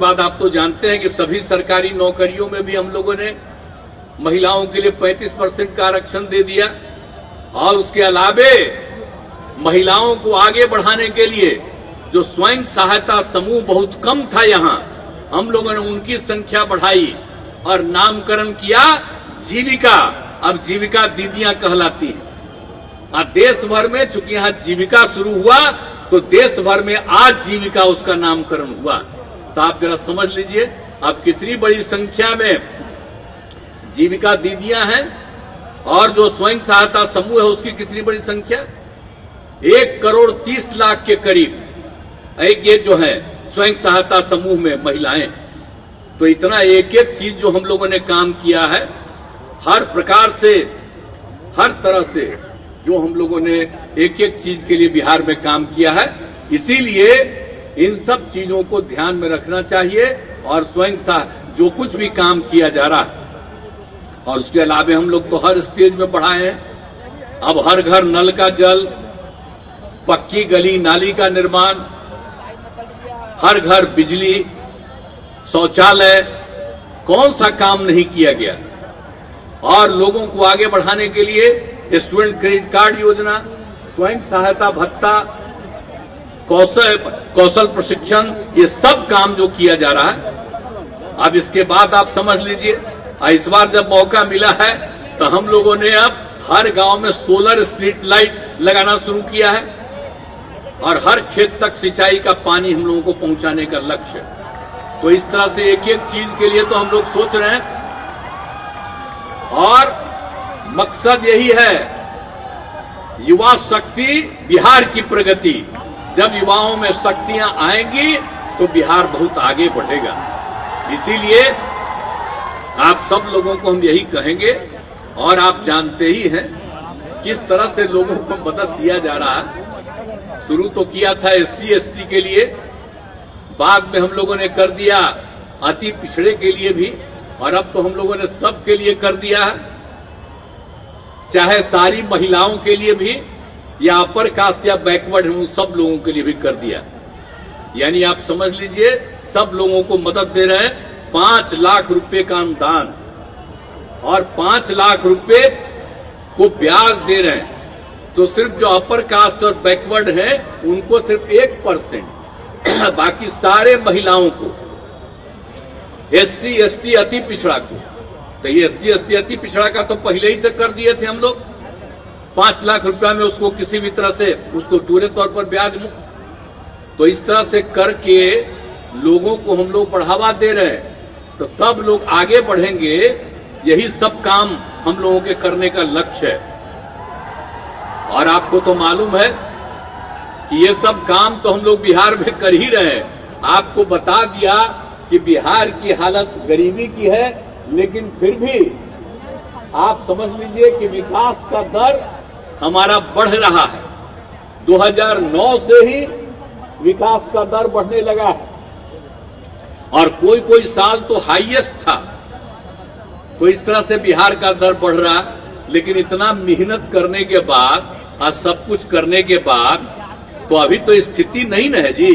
बाद आप तो जानते हैं कि सभी सरकारी नौकरियों में भी हम लोगों ने महिलाओं के लिए 35% का आरक्षण दे दिया और उसके अलावे महिलाओं को आगे बढ़ाने के लिए जो स्वयं सहायता समूह बहुत कम था यहां, हम लोगों ने उनकी संख्या बढ़ाई और नामकरण किया जीविका। अब जीविका दीदियां कहलाती हैं। और देश भर में चूंकि यहां जीविका शुरू हुआ तो देश भर में आज जीविका उसका नामकरण हुआ। तो आप जरा समझ लीजिए अब कितनी बड़ी संख्या में जीविका दीदियां हैं और जो स्वयं सहायता समूह है उसकी कितनी बड़ी संख्या, 1,30,00,000 के करीब एक ये जो है स्वयं सहायता समूह में महिलाएं। तो इतना एक एक चीज जो हम लोगों ने काम किया है, हर प्रकार से हर तरह से जो हम लोगों ने एक एक चीज के लिए बिहार में काम किया है, इसीलिए इन सब चीजों को ध्यान में रखना चाहिए और स्वयं जो कुछ भी काम किया जा रहा है। और उसके अलावा हम लोग तो हर स्टेज में बढ़ाए हैं। अब हर घर नल का जल, पक्की गली नाली का निर्माण, हर घर बिजली, शौचालय, कौन सा काम नहीं किया गया। और लोगों को आगे बढ़ाने के लिए स्टूडेंट क्रेडिट कार्ड योजना, स्वयं सहायता भत्ता, कौशल प्रशिक्षण, ये सब काम जो किया जा रहा है। अब इसके बाद आप समझ लीजिए इस बार जब मौका मिला है तो हम लोगों ने अब हर गांव में सोलर स्ट्रीट लाइट लगाना शुरू किया है और हर खेत तक सिंचाई का पानी हम लोगों को पहुंचाने का लक्ष्य है। तो इस तरह से एक एक चीज के लिए तो हम लोग सोच रहे हैं और मकसद यही है, युवा शक्ति बिहार की प्रगति। जब युवाओं में शक्तियां आएंगी तो बिहार बहुत आगे बढ़ेगा। इसीलिए आप सब लोगों को हम यही कहेंगे और आप जानते ही हैं किस तरह से लोगों को मदद दिया जा रहा है। शुरू तो किया था SC ST के लिए, बाद में हम लोगों ने कर दिया अति पिछड़े के लिए भी और अब तो हम लोगों ने सबके लिए कर दिया है, चाहे सारी महिलाओं के लिए भी या अपर कास्ट या बैकवर्ड हैं उन सब लोगों के लिए भी कर दिया। यानी आप समझ लीजिए सब लोगों को मदद दे रहे हैं। 5 लाख रुपए का अनुदान और 5 लाख रुपए को ब्याज दे रहे हैं। तो सिर्फ जो अपर कास्ट और बैकवर्ड है उनको सिर्फ 1%, बाकी सारे महिलाओं को, SC ST अति पिछड़ा को, तो ये SC ST अति पिछड़ा का तो पहले ही से कर दिए थे हम लोग। 5 लाख रुपया में उसको किसी भी तरह से उसको पूरे तौर पर ब्याज मुक्त। तो इस तरह से करके लोगों को हम लोग बढ़ावा दे रहे हैं। तो सब लोग आगे बढ़ेंगे, यही सब काम हम लोगों के करने का लक्ष्य है। और आपको तो मालूम है कि ये सब काम तो हम लोग बिहार में कर ही रहे हैं। आपको बता दिया कि बिहार की हालत गरीबी की है, लेकिन फिर भी आप समझ लीजिए कि विकास का दर हमारा बढ़ रहा है। 2009 से ही विकास का दर बढ़ने लगा है और कोई कोई साल तो हाईएस्ट था। तो इस तरह से बिहार का दर बढ़ रहा, लेकिन इतना मेहनत करने के बाद और सब कुछ करने के बाद तो अभी तो स्थिति नहीं न है जी।